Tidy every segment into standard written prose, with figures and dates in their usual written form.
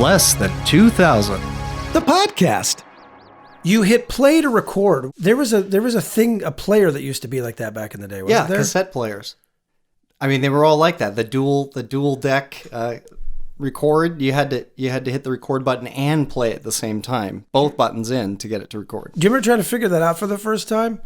Less Than 2000. The podcast. You hit play to record. There was a player that used to be like that back in the day, wasn't there? Cassette players. I mean, they were all like that. The dual deck record. You had to hit the record button and play at the same time. Both buttons in to get it to record. Do you remember trying to figure that out for the first time?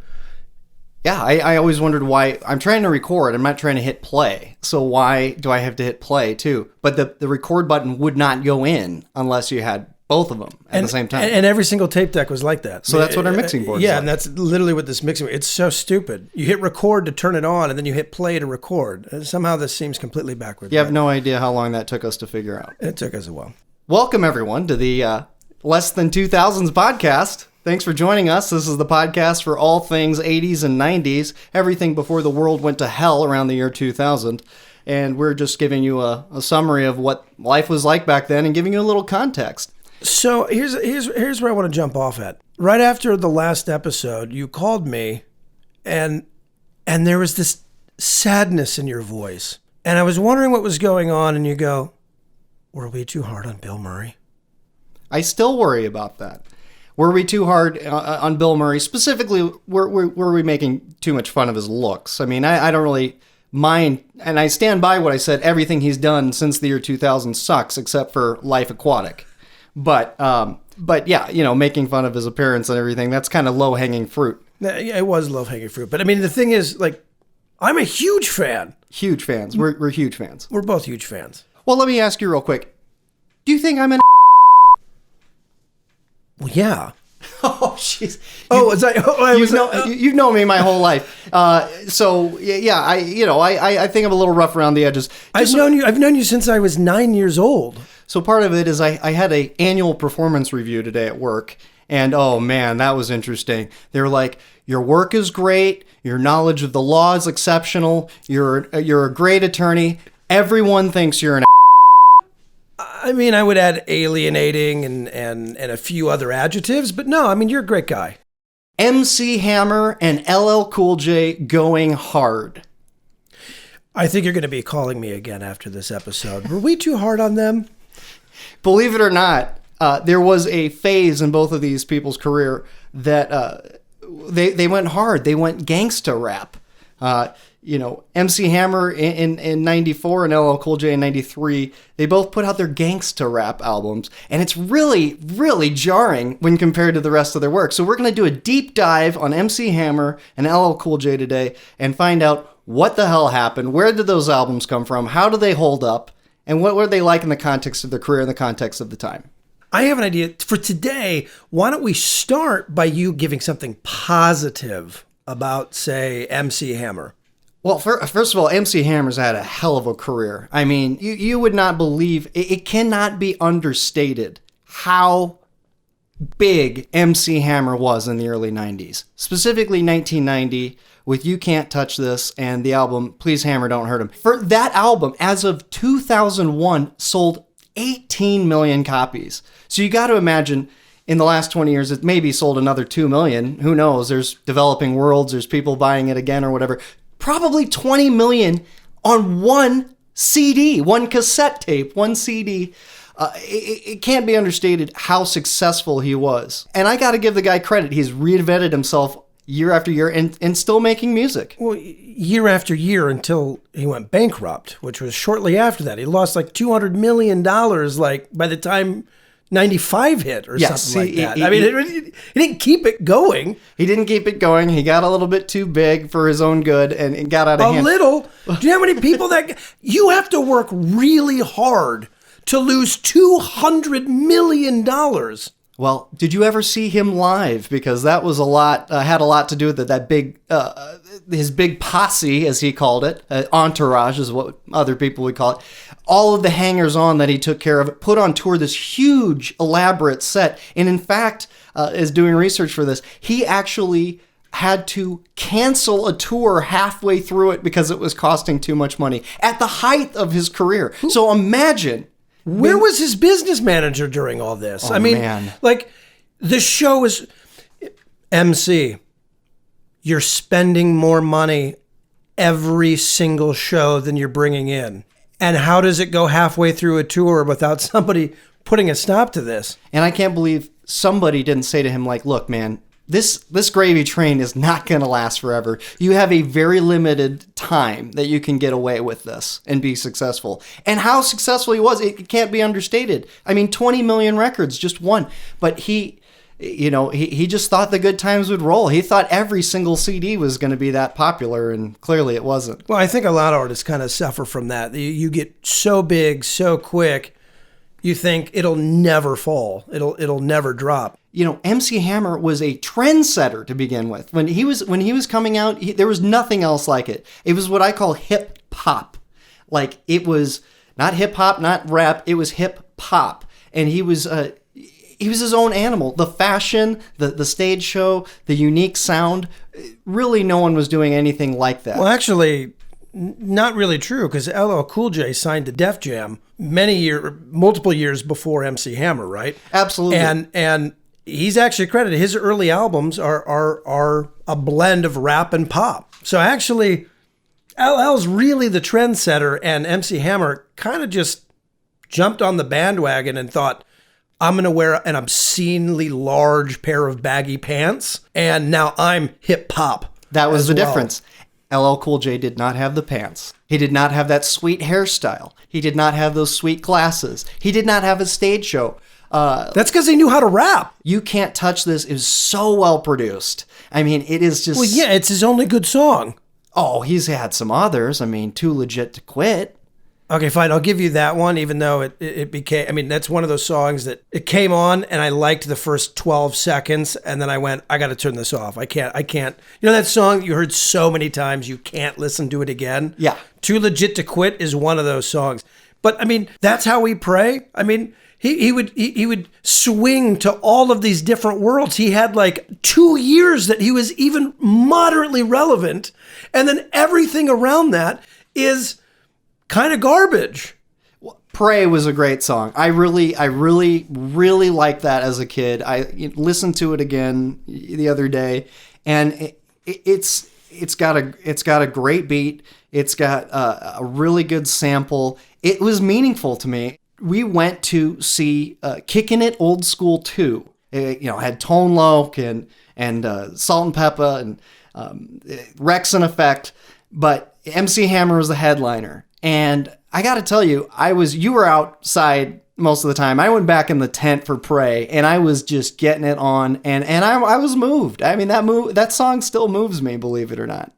Yeah, I always wondered why. I'm trying to record. I'm not trying to hit play. So why do I have to hit play too? But the record button would not go in unless you had both of them at the same time. And every single tape deck was like that. So that's what our mixing board is like. And that's literally what this mixing board. It's so stupid. You hit record to turn it on, and then you hit play to record. And somehow this seems completely backwards. You have no idea how long that took us to figure out. It took us a while. Welcome, everyone, to the Less Than 2000s podcast. Thanks for joining us. This is the podcast for all things 80s and 90s, everything before the world went to hell around the year 2000. And we're just giving you a summary of what life was like back then and giving you a little context. So here's where I want to jump off at. Right after the last episode, you called me, and there was this sadness in your voice. And I was wondering what was going on, and you go, were we too hard on Bill Murray? I still worry about that. Were we too hard on Bill Murray? Specifically, were we making too much fun of his looks? I mean, I don't really mind, and I stand by what I said. Everything he's done since the year 2000 sucks, except for Life Aquatic. But yeah, you know, making fun of his appearance and everything, that's kind of low-hanging fruit. Yeah, it was low-hanging fruit. But I mean, the thing is, like, I'm a huge fan. Huge fans. We're huge fans. We're both huge fans. Well, let me ask you real quick. Do you think I'm an Well, yeah. Oh, jeez. You've known me my whole life. So yeah, I think I'm a little rough around the edges. I've known you since I was 9 years old. So part of it is I had a annual performance review today at work, and oh man, that was interesting. They were like, your work is great, your knowledge of the law is exceptional, you're a great attorney. Everyone thinks you're an I mean, I would add alienating and a few other adjectives, but no, I mean, you're a great guy. MC Hammer and LL Cool J going hard. I think you're going to be calling me again after this episode. Were we too hard on them? Believe it or not, there was a phase in both of these people's career that they went hard. They went gangsta rap. MC Hammer in 94 and LL Cool J in 93, they both put out their gangsta rap albums, and it's really, really jarring when compared to the rest of their work. So we're going to do a deep dive on MC Hammer and LL Cool J today and find out what the hell happened, where did those albums come from, how do they hold up, and what were they like in the context of their career and the context of the time. I have an idea. For today, why don't we start by you giving something positive about, say, MC Hammer? Well, first of all, MC Hammer's had a hell of a career. I mean, you would not believe, it cannot be understated how big MC Hammer was in the early 90s. Specifically 1990 with You Can't Touch This and the album Please Hammer Don't Hurt Him. For that album, as of 2001, sold 18 million copies. So you got to imagine, in the last 20 years, it maybe sold another 2 million. Who knows? There's developing worlds, there's people buying it again or whatever. Probably 20 million on one CD, one cassette tape, one CD. It can't be understated how successful he was. And I got to give the guy credit. He's reinvented himself year after year and still making music. Well, year after year until he went bankrupt, which was shortly after that. He lost like $200 million like by the time 95 hit or something like that. He didn't keep it going. He didn't keep it going. He got a little bit too big for his own good and got out of hand. A little? Do you know how many people that... You have to work really hard to lose $200 million. Well, did you ever see him live? Because that was had a lot to do with it. That big, his big posse, as he called it, entourage is what other people would call it. All of the hangers-on that he took care of, put on tour this huge, elaborate set. And in fact, as doing research for this, he actually had to cancel a tour halfway through it because it was costing too much money at the height of his career. So imagine... Where was his business manager during all this? Man. Like, the show is... MC, you're spending more money every single show than you're bringing in. And how does it go halfway through a tour without somebody putting a stop to this. And I can't believe somebody didn't say to him, like, look, man, this gravy train is not going to last forever. You have a very limited time that you can get away with this and be successful. And how successful he was, it can't be understated. I mean, 20 million records, just one. But he just thought the good times would roll. He thought every single CD was going to be that popular, and clearly it wasn't. Well, I think a lot of artists kind of suffer from that. You get so big, so quick, you think it'll never fall. It'll never drop. MC Hammer was a trendsetter to begin with. When he was coming out, there was nothing else like it. It was what I call hip hop. Like, it was not hip hop, not rap. It was hip hop, and he was his own animal. The fashion, the stage show, the unique sound. Really, no one was doing anything like that. Well, actually, not really true, because LL Cool J signed to Def Jam multiple years before MC Hammer, right? Absolutely. And he's actually credited. His early albums are a blend of rap and pop. So actually, LL's really the trendsetter, and MC Hammer kind of just jumped on the bandwagon and thought, I'm going to wear an obscenely large pair of baggy pants, and now I'm hip hop. That was the difference. LL Cool J did not have the pants. He did not have that sweet hairstyle. He did not have those sweet glasses. He did not have a stage show. That's because he knew how to rap. You Can't Touch This is so well produced. I mean, it is just... Well, yeah, it's his only good song. Oh, he's had some others. I mean, Too Legit to Quit. Okay, fine. I'll give you that one, even though it became... I mean, that's one of those songs that it came on, and I liked the first 12 seconds, and then I went, I got to turn this off. I can't. You know that song you heard so many times, you can't listen to it again? Yeah. Too Legit to Quit is one of those songs. But, I mean, that's how we pray. I mean... He would swing to all of these different worlds. He had like 2 years that he was even moderately relevant, and then everything around that is kind of garbage. Pray was a great song. I really liked that as a kid. I listened to it again the other day, and it's got a great beat. It's got a really good sample. It was meaningful to me. We went to see Kickin It Old Skool 2. It, had Tone Loc and Salt and Peppa and Rex and Effect, but MC Hammer was the headliner. And I got to tell you, you were outside most of the time. I went back in the tent for Pray, and I was just getting it on, and I was moved. I mean, that song still moves me, believe it or not.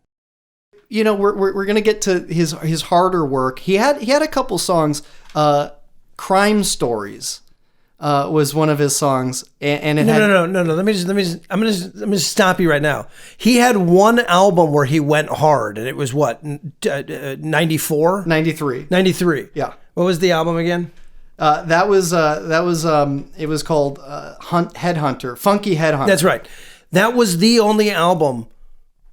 We're gonna get to his harder work. He had a couple songs. Crime Stories was one of his songs, and it no. Let me just stop you right now. He had one album where he went hard, and it was what, 94? 93. 93. Yeah. What was the album again? It was called Headhunter, Funky Headhunter. That's right. That was the only album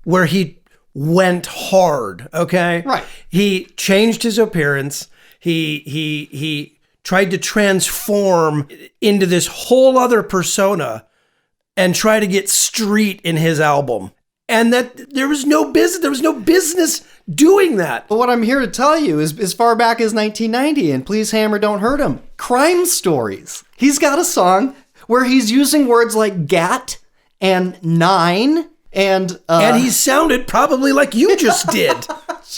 where he went hard. Okay. Right. He changed his appearance. He tried to transform into this whole other persona and try to get street in his album. And that there was no business doing that. But what I'm here to tell you is as far back as 1990, and Please Hammer Don't Hurt Him, Crime Stories. He's got a song where he's using words like gat and nine, and he sounded probably like you just did.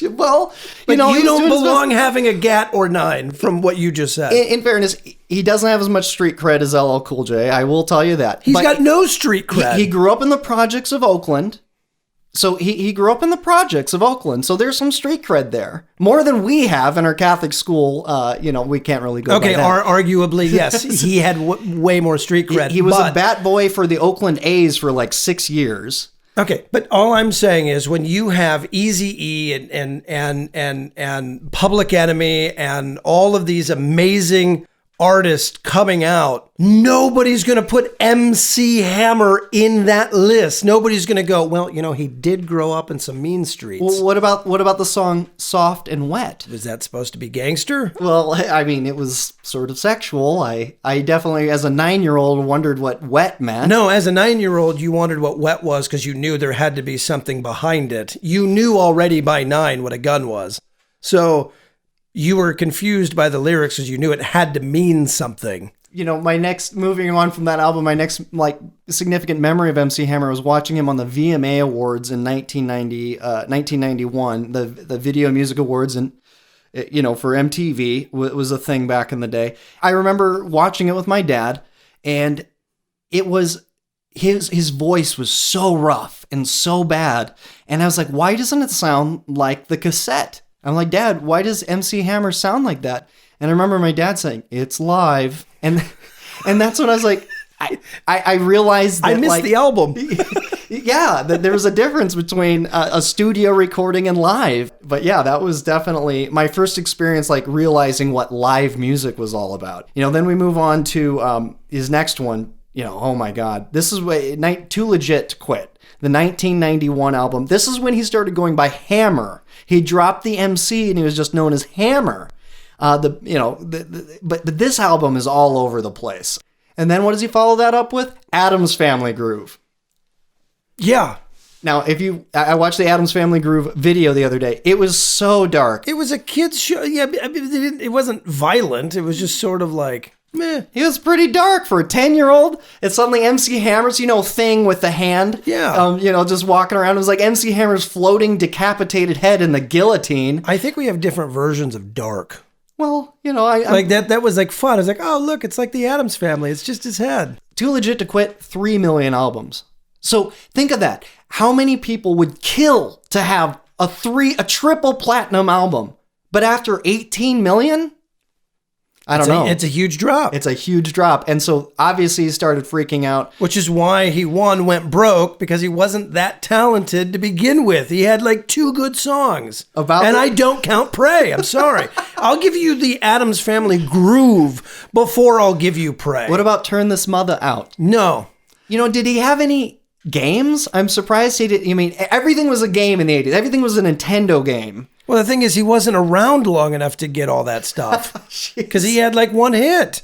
Well, you don't belong having a gat or nine from what you just said. In fairness, he doesn't have as much street cred as LL Cool J. I will tell you that. He's got no street cred. He grew up in the projects of Oakland. So he grew up in the projects of Oakland. So there's some street cred there. More than we have in our Catholic school. We can't really go by that. Arguably, yes. He had way more street cred. He was a bat boy for the Oakland A's for like 6 years. Okay, but all I'm saying is when you have Eazy-E and Public Enemy and all of these amazing artist coming out, nobody's going to put MC Hammer in that list. Nobody's going to go, well, he did grow up in some mean streets. Well, what about the song Soft and Wet? Was that supposed to be gangster? Well, I mean, it was sort of sexual. I definitely, as a 9-year-old, wondered what wet meant. No, as a 9-year-old, you wondered what wet was because you knew there had to be something behind it. You knew already by 9 what a gun was. So you were confused by the lyrics because you knew it had to mean something. moving on from that album, my next like significant memory of MC Hammer was watching him on the VMA Awards in 1991, the Video Music Awards, and for MTV was a thing back in the day. I remember watching it with my dad, and it was his voice was so rough and so bad, and I was like, why doesn't it sound like the cassette? I'm like, Dad, why does MC Hammer sound like that? And I remember my dad saying, it's live. And that's when I was like, I realized that, I missed the album. Yeah, that there was a difference between a studio recording and live. But yeah, that was definitely my first experience, like realizing what live music was all about. Then we move on to his next one. Oh my God, this is Too Legit to Quit. The 1991 album. This is when he started going by Hammer. He dropped the MC and he was just known as Hammer. But this album is all over the place. And then what does he follow that up with? Addams Family Groove. Yeah. Now, I watched the Addams Family Groove video the other day. It was so dark. It was a kid's show. Yeah, I mean, it wasn't violent. It was just sort of like, meh. It was pretty dark for a 10-year-old. It's suddenly MC Hammer's, thing with the hand. Yeah. Just walking around. It was like MC Hammer's floating decapitated head in the guillotine. I think we have different versions of dark. Well, like that was like fun. I was like, oh, look, it's like the Addams Family. It's just his head. Too Legit to Quit, 3 million albums. So think of that. How many people would kill to have a triple platinum album? But after 18 million? I don't know. It's a huge drop. It's a huge drop. And so obviously he started freaking out. Which is why he went broke, because he wasn't that talented to begin with. He had like 2 good songs. I don't count Pray. I'm sorry. I'll give you the Addams Family Groove before I'll give you Pray. What about Turn This Mother Out? No. Did he have any games? I'm surprised he did. Everything was a game in the 80s. Everything was a Nintendo game. Well, the thing is, he wasn't around long enough to get all that stuff because he had like 1 hit.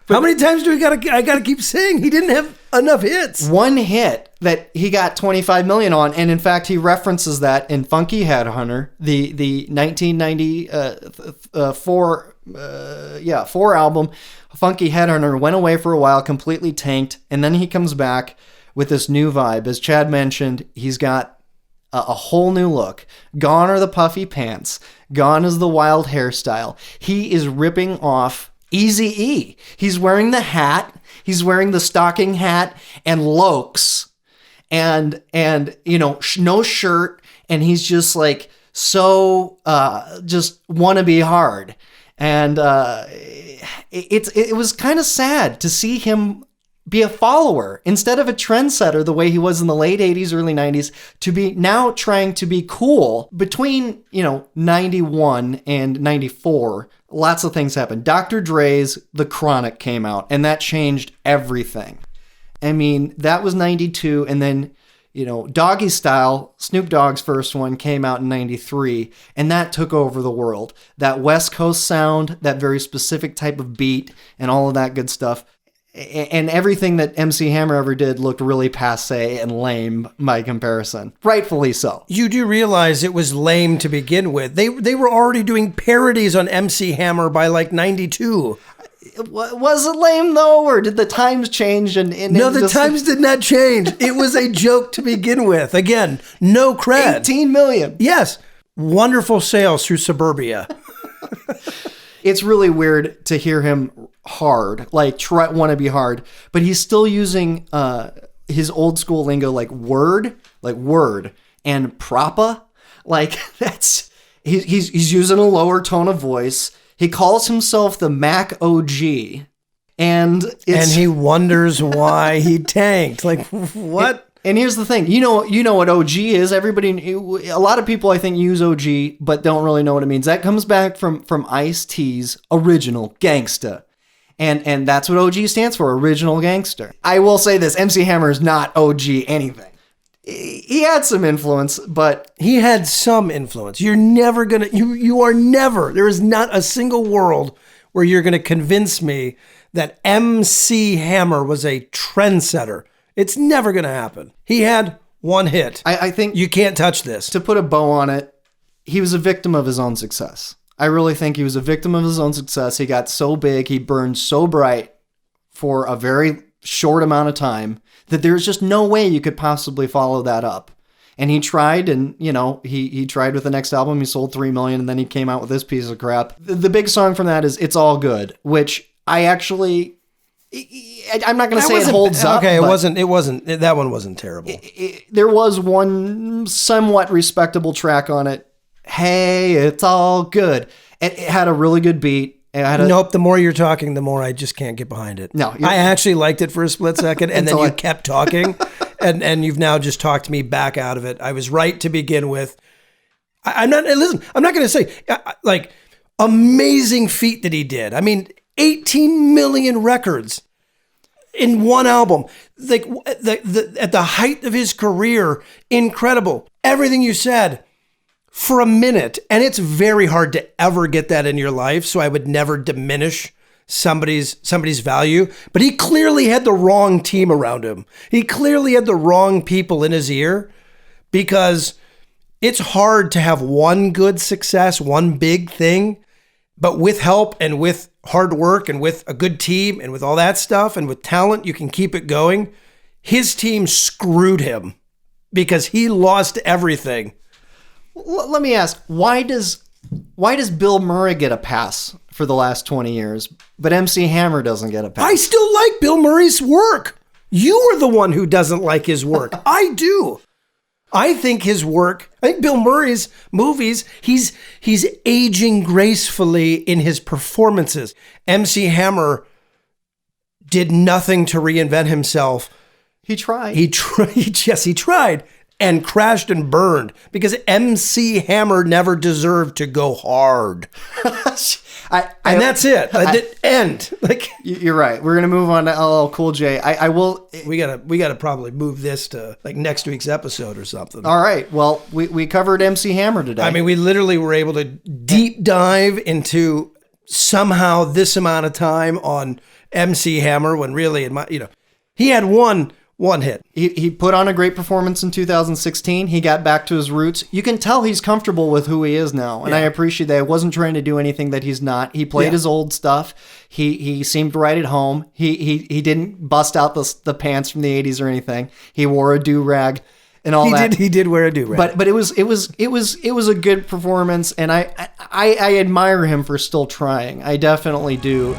How many times do I gotta keep saying he didn't have enough hits? 1 hit that he got 25 million on, and in fact, he references that in Funky Headhunter, the 1994 album. Funky Headhunter went away for a while, completely tanked, and then he comes back with this new vibe. As Chad mentioned, he's got a whole new look. Gone are the puffy pants. Gone is the wild hairstyle. He is ripping off Eazy-E. He's wearing the hat. He's wearing the stocking hat and lokes, and no shirt, and he's just like so just wanna be hard. And it was kind of sad to see him be a follower instead of a trendsetter the way he was in the late 80s, early 90s, to be now trying to be cool. Between, 91 and 94, lots of things happened. Dr. Dre's The Chronic came out, and that changed everything. I mean, that was 92, and then, Doggy Style, Snoop Dogg's first one, came out in 93, and that took over the world. That West Coast sound, that very specific type of beat, and all of that good stuff. And everything that MC Hammer ever did looked really passé and lame by comparison. Rightfully so. You do realize it was lame to begin with. They were already doing parodies on MC Hammer by like 92. Was it lame though, or did the times change? No, the times did not change. It was a joke to begin with. Again, no cred. 18 million. Yes. Wonderful sales through Suburbia. It's really weird to hear him hard, like want to be hard, but he's still using his old school lingo, like word, and propa. Like he's using a lower tone of voice. He calls himself the Mac OG, and he wonders why he tanked. Like what? And here's the thing, you know what OG is. A lot of people I think use OG, but don't really know what it means. That comes back from Ice-T's Original Gangsta. And that's what OG stands for, Original Gangster. I will say this, MC Hammer is not OG anything. He had some influence, but... He had some influence. You're never gonna... You are never... There is not a single world where you're gonna convince me that MC Hammer was a trendsetter. It's never gonna happen. He had 1 hit. I think... You can't touch this. To put a bow on it, he was a victim of his own success. I really think he was a victim of his own success. He got so big, he burned so bright, for a very short amount of time that there's just no way you could possibly follow that up. And he tried, and he tried with the next album. He sold 3 million, and then he came out with this piece of crap. The big song from that is "It's All Good," which I'm not going to say it holds up. Okay, it wasn't. That one wasn't terrible. There was one somewhat respectable track on it. Hey, it's all good. It had a really good beat. Nope. The more you're talking, the more I just can't get behind it. No, I actually liked it for a split second, and then you kept talking, and you've now just talked me back out of it. I was right to begin with. I'm not going to say like amazing feat that he did. I mean, 18 million records in one album. Like at the height of his career, incredible. Everything you said. For a minute, and it's very hard to ever get that in your life, so I would never diminish somebody's value, but he clearly had the wrong team around him. He clearly had the wrong people in his ear, because it's hard to have one good success, one big thing, but with help and with hard work and with a good team and with all that stuff and with talent, you can keep it going. His team screwed him because he lost everything. Let me ask, why does Bill Murray get a pass for the last 20 years, but MC Hammer doesn't get a pass? I still like Bill Murray's work. You are the one who doesn't like his work. I do. I think his work, I think Bill Murray's movies, he's aging gracefully in his performances. MC Hammer did nothing to reinvent himself. He tried. Yes, he tried. And crashed and burned because MC Hammer never deserved to go hard. And that's it. End. Like, you're right. We're gonna move on to LL Cool J. I will. We gotta probably move this to like next week's episode or something. All right. Well, we covered MC Hammer today. I mean, we literally were able to deep dive into somehow this amount of time on MC Hammer when really, he had one hit. He put on a great performance in 2016. He got back to his roots. You can tell he's comfortable with who he is now, and I appreciate that. I wasn't trying to do anything that he's not. He played his old stuff. He seemed right at home. He didn't bust out the pants from the 80s or anything. He wore a do-rag and all that. He did wear a do-rag. But it was a good performance, and I admire him for still trying. I definitely do.